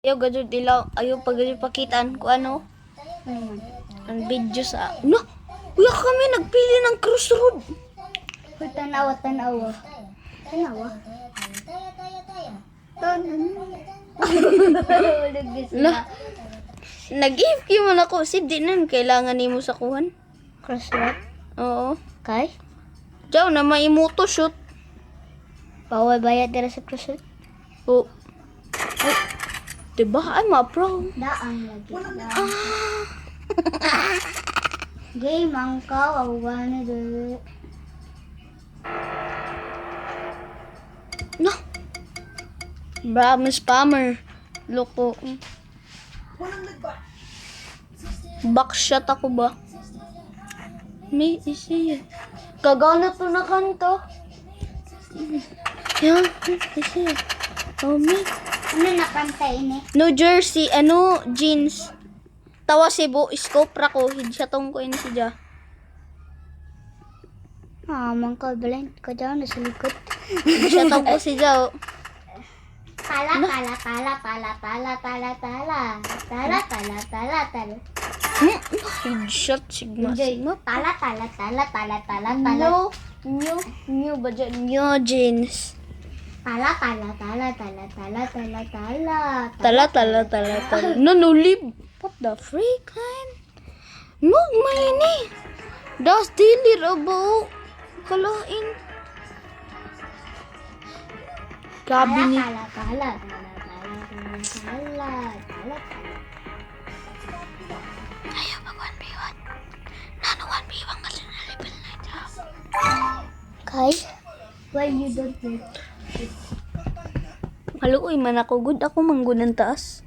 Ayaw gadyo dilaw, ayaw pag gadyo pakitaan ko ano, ang video sa, no, kuya kami nagpili ng crossroad. Uy, tanawa. Tanawa. No, nag-if man ako, si di nun, kailangan ni mo sa kuhan. Crossroad? Oo. Kay? Diyaw na maimuto shoot. Bawal bayad dira sa crossroad? Oo. Ay, diba? Ay, ma-pro. Daan lagi. Game ang kawawa na dali. No. Bra, spammer. Loko. Backshot ako ba? May isi. Kagana to na kanto. Yan, isi. Oh, may. Ano nakanta ini? New Jersey, ano, jeans. Tawa Cebu, scope ra ko. Hidya tong ko ini siya. Mangka blind ka dyan sa likod. Hidya tong ko siya. Tala. Headshot, sigma. Enjoy mo. Tala. New budget. New jeans. Tala. Tala. No, live. What the freak, man? No, maini. Das dilir abo. Kalain. Grabe ni. Tala. Ayaw mag 1v1. Nano 1v1 kasi na level na ito. Kai, why you don't play? Haluoy man ako. Good ako manggunang taas.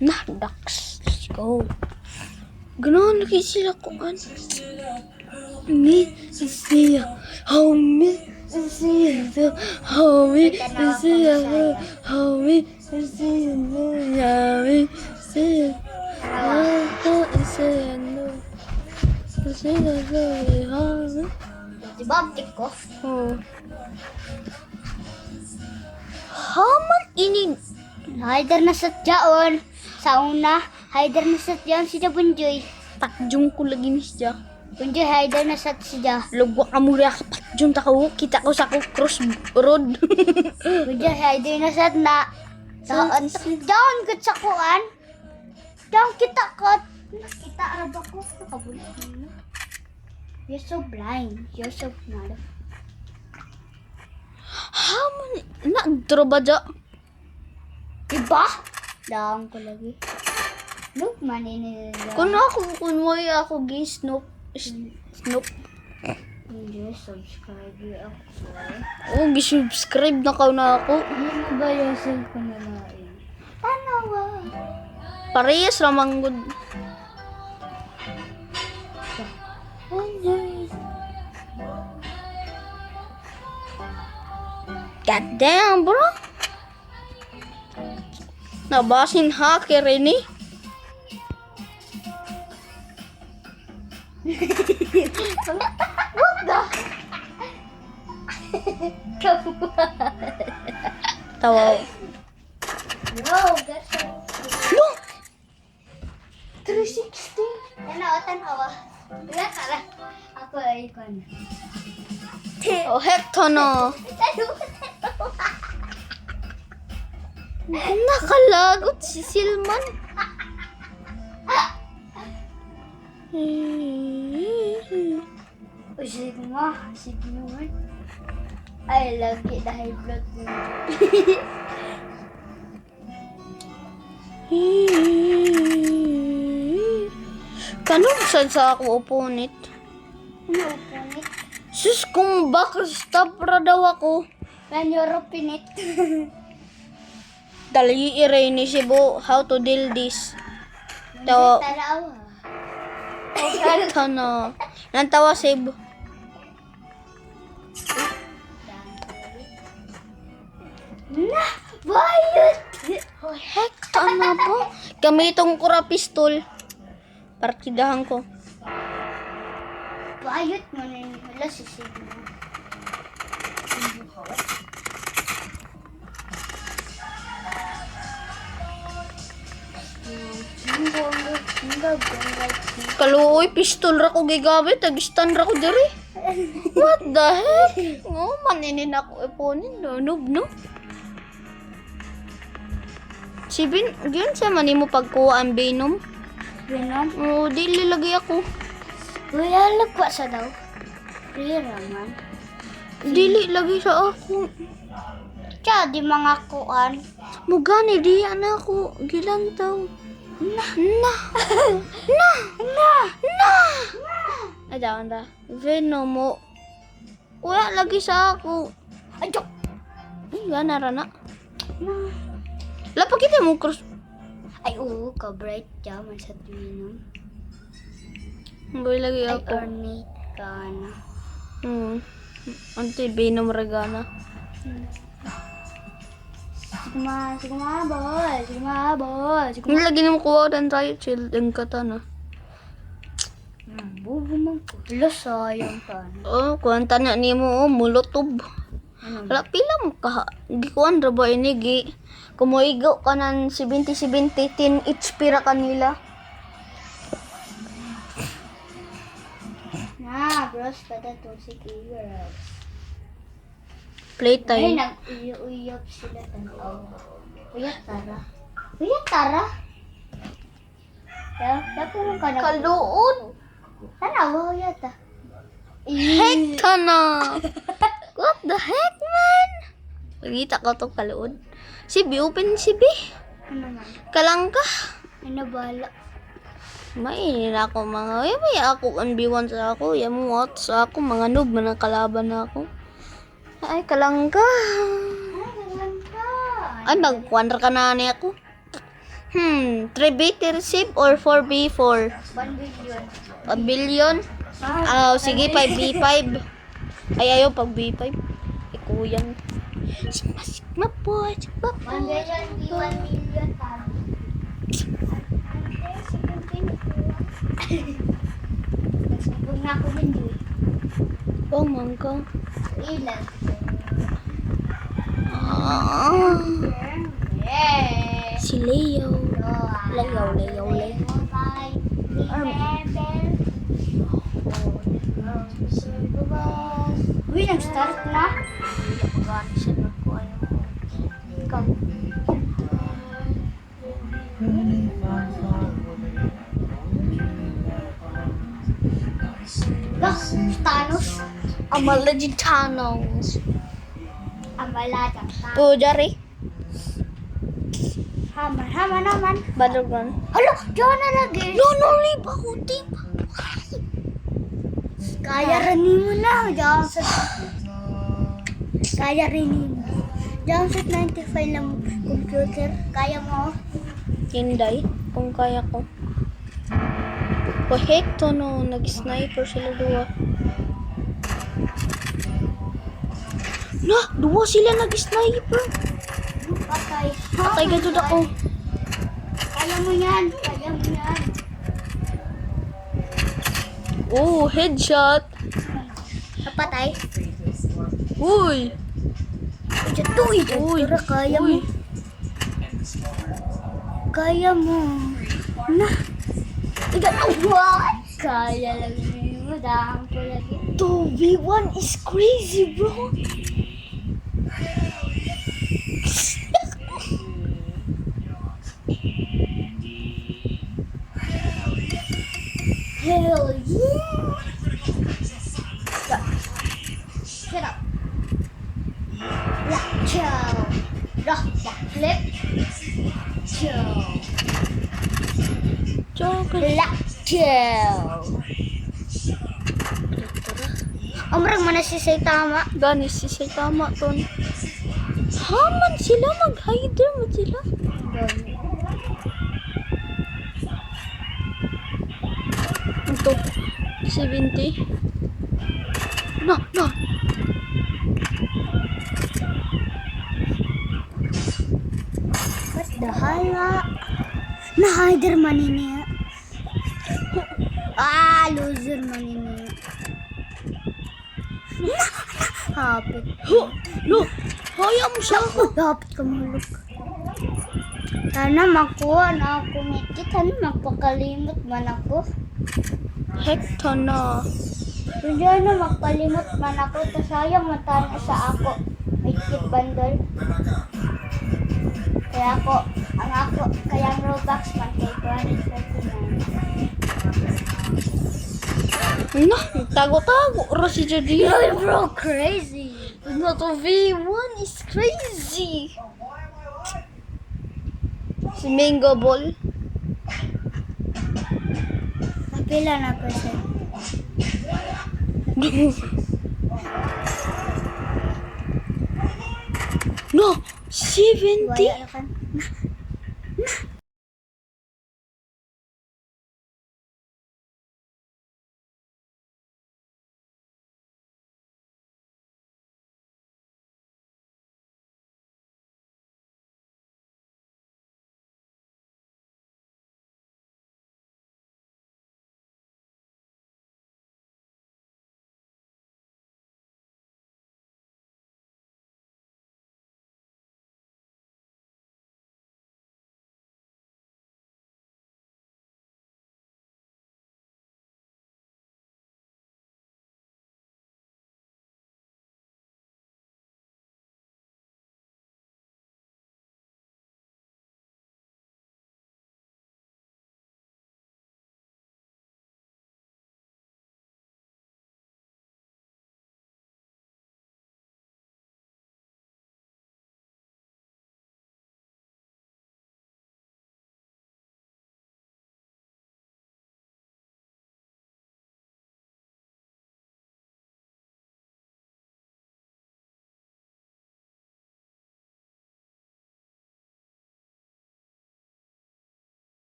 Nah, ducks. Let's go. Ganoon lagi sila kuan. Me, siya. Homie, siya. Homie, siya. Homie, siya. Diba, uptik ko? Haman ini. Hider na sa dyaon. Sa una, hider na sa dyaon si Bunjoy. Takjong ko lagi ni siya. Bunjoy, hider na sa siya. Lugwa ka mura ka takjong takaw. Kita ko sa ko cross road. Bunjoy, hider na sa na. Down good sa kuan. Down kita kot. Nakita arab ako. Nakabulat mo. You're so blind. You're so blind. Haman. Nagdro ba dya? Diba? Down ko lagi. Look, maninin na. Kung may ako gay Snoop. Bunjoy, subscribe ako. Oh, gisubscribe na ka na ako. Ano ba yung cellphone na lain? Tanawa. Parehas ramang good. God damn, bro. Nabasin hacker ini. What the? Tawa. No, that's No! 360. Tanawa. Wala ka na. Ako ay ikon. Oh, heck to no. Nakalagot si Silman. Sigma. Ay, lagi dahil blood mo. Kanong sad sa ako opponent? Ano punit? Sus, kung backstab ra daw ako. When you're pinit. Dali i-ray ni Cebu how to deal this. Tawa. Tanawa. Ito na. Nantawa Cebu. Na! Bayot! Oh, heck, ano po? Gamitong ko ra pistol. Partidahan ko. Bayot mo na yung wala si Sigma. Kaluoy, pistol ra ko gigamit, tagistan ra ko diri. What the heck? Oh, maninin ako iponin, noob, no? Si Bin, yun sa mani mo pagkuha ang Venom. Venom? Oh, dili lagi ako. Kuya, lagwa sa daw. Rira man. Dili lagi sa ako. Kaya di mga kuan. Mugani, di ana ako. Gilantaw. Na. Ay, daon ra. Venom mo. Wala lagi sa ako. Ay, jok. Ay, gana ra na. Lapag kita mo, cross. Ay, oo, ka-bright ka man sa Venom. Boy lagi Ay, ako. ornate ka na. Ante, Venom regana. Sige mga boy. Hindi lagi na mo kuha dan tayo. Chill, ang kata na. Bubo man ko. Wala, sayang ka na. Oh, kuwanta na ni mo, oh, mulotob. Wala, pila mo ka. Gikuan ra ba ini, gi. Kumuigo ka ng 70-70, 10 HP ra kanila. Na, bros, pada to si girls. Ay, Playtime. nag-uyop sila tanaw. Kuya Tara? Dapo mo ka na. Kaluod. Tanaw, kuya ta. Heck ka na. What the heck, man? Pagkita ko to kaluod. Si B, open si B. Ano man? Kalang ka. Ano bala? May na ako mga, may ako ang B1 sa ako, mo what sa ako, mga noob, mga kalaban na ako. Ay, kalang ka. Ay, ganun ka. Ay, magkuandra ka na ni ako. 3B receive or 4B4? 1 billion. 1 billion? Sige, 5B5. Ay, ayaw pag B5. Ikuyang. Sigma po, sigma po. 1 billion, di 1 million. Nagsubog na ako din yun. Oh, mangka. Ilan? Ah, si Leo. Layaw. Uy, nag-start na? Ikaw. Thanos. Amalagitanos. Amalata. Oh, Jari. Haman naman. Battleground. Hala, diyan na lagi. No, leave ako, team. Kaya rin mo na. Diyan sa... Kaya rin mo. Diyan sa 95 ng computer. Kaya mo. Hinday, kung kaya ko. Oh, heck to no. Nag-sniper sila dua. Dua sila nag-sniper. Patay. Patay ka dun ako. Kaya mo yan. Oh, headshot. Napatay. Uy. Uy. Kaya mo. Uy. Kaya mo. Na. What? Kaya lang mo. Dahang ko lagi. 2v1 is crazy, bro. Hell yeah! Shut up. Flip. Omrang mana si Saitama. Gani si Saitama ton. Haman sila, mag-hider mo sila. Ito, 70. No. What the hell? Na-hider man niya. Loser man niya. Hapit. No, hayaan mo siya. Hapit ka mahulog. Sana makuha na ako ngikit. Sana magpakalimot man ako. Hekto na. Hindi na magpalimot man ako. Ta sayang matana sa ako. Ngikit bundle. Kaya ang Robux man kay 239. Na, tago-tago. Ra si Jadi. Bro, crazy. Not a V1 is crazy. Si Mango Ball. Kapila na percent. No, 70. Wala na kan.